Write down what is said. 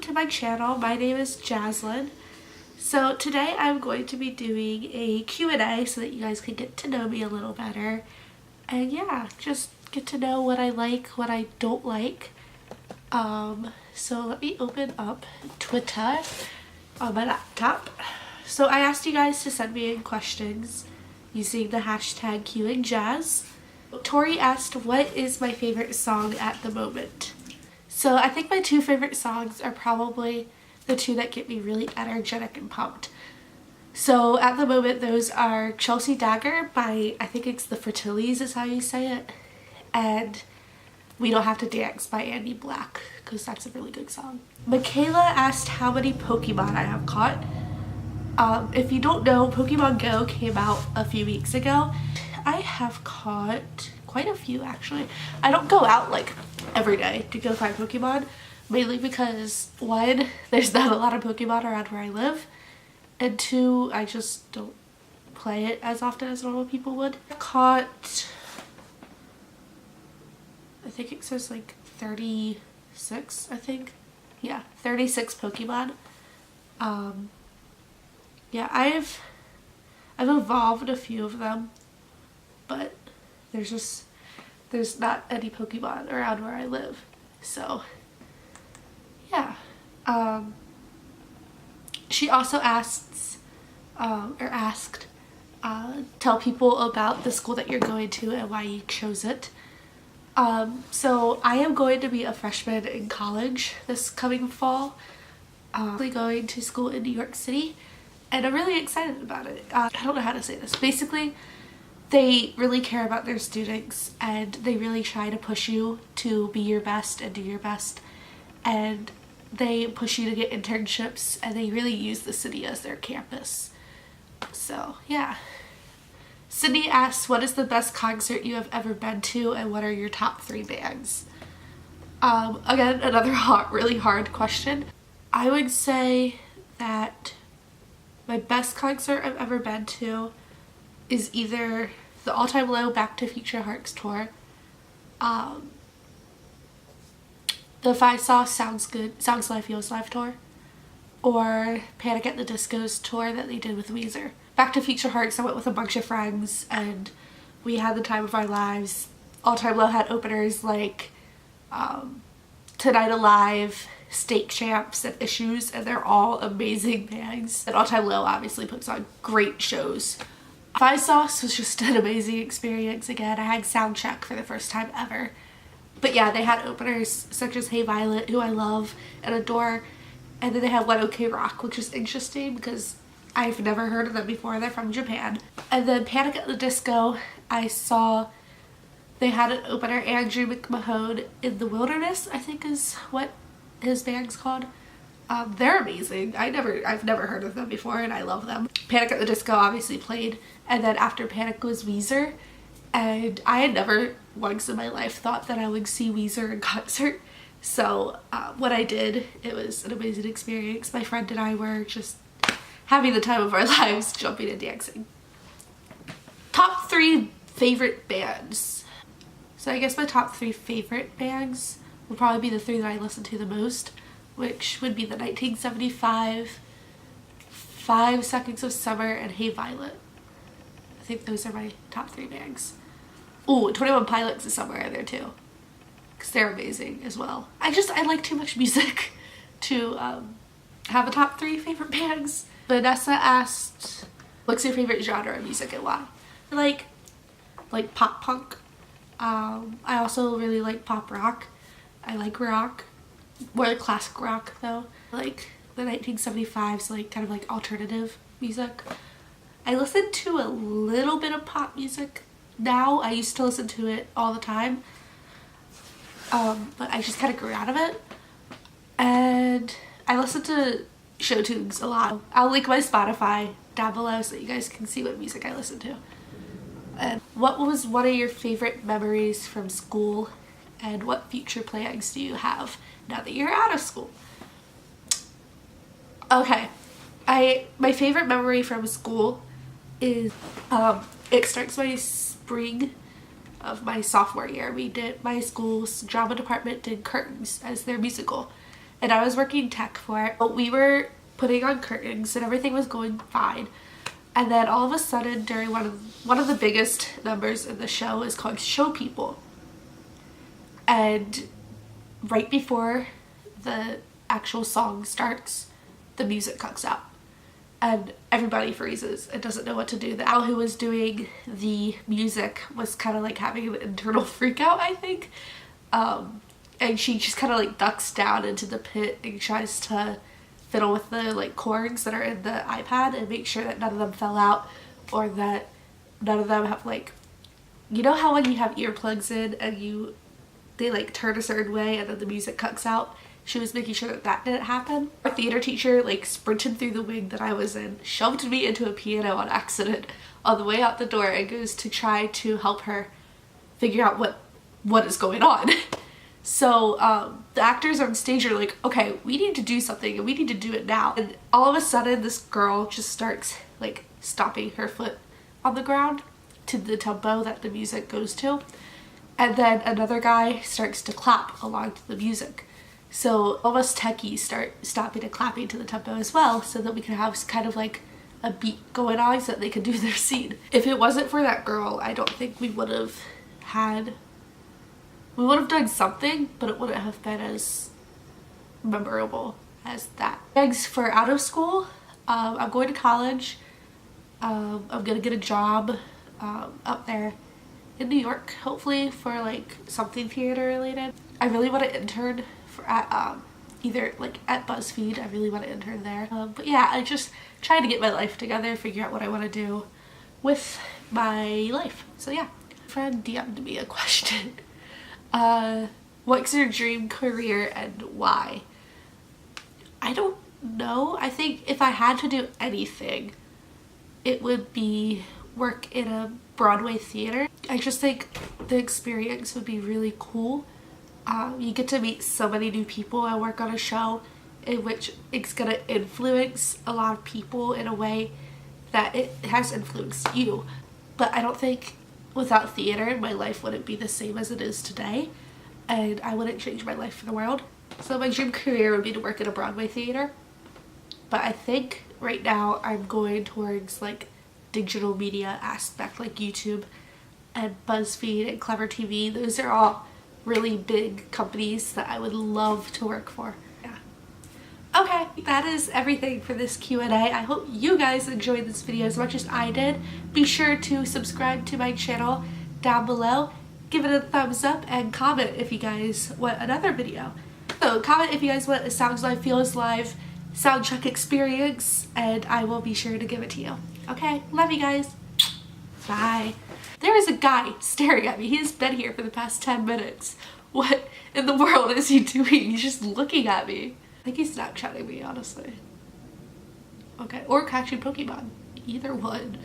to my channel. My name is Jaslyn. So today I'm going to be doing a Q&A so that you guys can get to know me a little better. And yeah, just get to know what I like, what I don't like. So let me open up Twitter on my laptop. So I asked you guys to send me in questions using the hashtag QandJaz. Tori asked, what is my favorite song at the moment? So I think my two favorite songs are probably the two that get me really energetic and pumped. So at the moment those are Chelsea Dagger by, I think it's the Fratellis is how you say it, and We Don't Have to Dance by Andy Black, because that's a really good song. Michaela asked how many Pokemon I have caught. If you don't know, Pokemon Go came out a few weeks ago. I have caught quite a few actually. I don't go out like every day to go find Pokemon, mainly because one, there's not a lot of Pokemon around where I live, and two, I just don't play it as often as normal people would. I caught, I think it says like 36, I think. Yeah, 36 Pokemon. Yeah, I've evolved a few of them, but there's not any Pokemon around where I live. So yeah. She also asked, tell people about the school that you're going to and why you chose it. So I am going to be a freshman in college this coming fall. I'm going to school in New York City, and I'm really excited about it. I don't know how to say this. Basically, they really care about their students, and they really try to push you to be your best and do your best, and they push you to get internships, and they really use the city as their campus. So yeah. Sydney asks, what is the best concert you have ever been to, and what are your top 3 bands? Again, another really hard question. I would say that my best concert I've ever been to is either the All Time Low Back to Future Hearts tour, the Five Sauce Sounds Live Feels Live tour, or Panic at the Disco's tour that they did with Weezer. Back to Future Hearts, I went with a bunch of friends and we had the time of our lives. All Time Low had openers like Tonight Alive, State Champs, and Issues, and they're all amazing bands. And All Time Low obviously puts on great shows. Five Sauce was just an amazing experience again. I had sound check for the first time ever. But yeah, they had openers such as Hey Violet, who I love and adore, and then they had One OK Rock, which is interesting because I've never heard of them before. They're from Japan. And then Panic at the Disco, I saw they had an opener, Andrew McMahon in the Wilderness, I think is what his band's called. They're amazing. I've never heard of them before, and I love them. Panic at the Disco obviously played, and then after Panic was Weezer, and I had never once in my life thought that I would see Weezer in concert. So when I did, it was an amazing experience. My friend and I were just having the time of our lives, jumping and dancing. Top 3 favorite bands. So I guess my top 3 favorite bands would probably be the 3 that I listen to the most, which would be the 1975, 5 Seconds of Summer, and Hey Violet. I think those are my top 3 bands. Ooh, 21 Pilots is somewhere in there too, because they're amazing as well. I like too much music to have a top 3 favorite bands. Vanessa asked, what's your favorite genre of music and why? I like pop punk. I also really like pop rock. I like rock, more like classic rock though. I like the 1975s, like kind of like alternative music. I listen to a little bit of pop music now. I used to listen to it all the time, but I just kind of grew out of it. And I listen to show tunes a lot. I'll link my Spotify down below so that you guys can see what music I listen to. And what was one of your favorite memories from school, and what future plans do you have now that you're out of school? Okay, my favorite memory from school is it starts my spring of my sophomore year. My school's drama department did Curtains as their musical, and I was working tech for it. But we were putting on curtains and everything was going fine. And then all of a sudden during one of the biggest numbers in the show is called Show People. And right before the actual song starts, the music cuts out. And everybody freezes and doesn't know what to do. The owl who was doing the music was kind of like having an internal freak out, I think. And she just kind of like ducks down into the pit and tries to fiddle with the like cords that are in the iPad and make sure that none of them fell out, or that none of them have like, you know how when you have earplugs in and they like turn a certain way and then the music cuts out? She was making sure that that didn't happen. Our theater teacher like sprinted through the wing that I was in, shoved me into a piano on accident on the way out the door, and goes to try to help her figure out what is going on. So the actors on stage are like, okay, we need to do something and we need to do it now. And all of a sudden this girl just starts like stomping her foot on the ground to the tempo that the music goes to. And then another guy starts to clap along to the music. So all of us techies start stopping and clapping to the tempo as well, so that we can have kind of like a beat going on so that they can do their scene. If it wasn't for that girl, I don't think we would have done something, but it wouldn't have been as memorable as that. Thanks for out of school. I'm going to college. I'm gonna get a job up there in New York, hopefully for like something theater related. I really want to intern at either like at BuzzFeed. I really want to intern there. But yeah, I just trying to get my life together, figure out what I want to do with my life. So yeah, a friend DM'd me a question. What's your dream career and why? I don't know. I think if I had to do anything, it would be work in a Broadway theater. I just think the experience would be really cool. You get to meet so many new people and work on a show in which it's gonna influence a lot of people in a way that it has influenced you. But I don't think without theater my life wouldn't be the same as it is today, and I wouldn't change my life for the world. So my dream career would be to work in a Broadway theater, but I think right now I'm going towards like digital media aspect, like YouTube and BuzzFeed and Clever TV. Those are all really big companies that I would love to work for. Yeah. Okay, that is everything for this Q&A. I hope you guys enjoyed this video as much as I did. Be sure to subscribe to my channel down below, give it a thumbs up, and comment if you guys want another video. So comment if you guys want a Sounds Live Feels Live soundcheck experience, and I will be sure to give it to you. Okay, love you guys. Bye. There is a guy staring at me. He has been here for the past 10 minutes. What in the world is he doing? He's just looking at me. I think he's Snapchatting me, honestly. Okay, or catching Pokemon. Either one.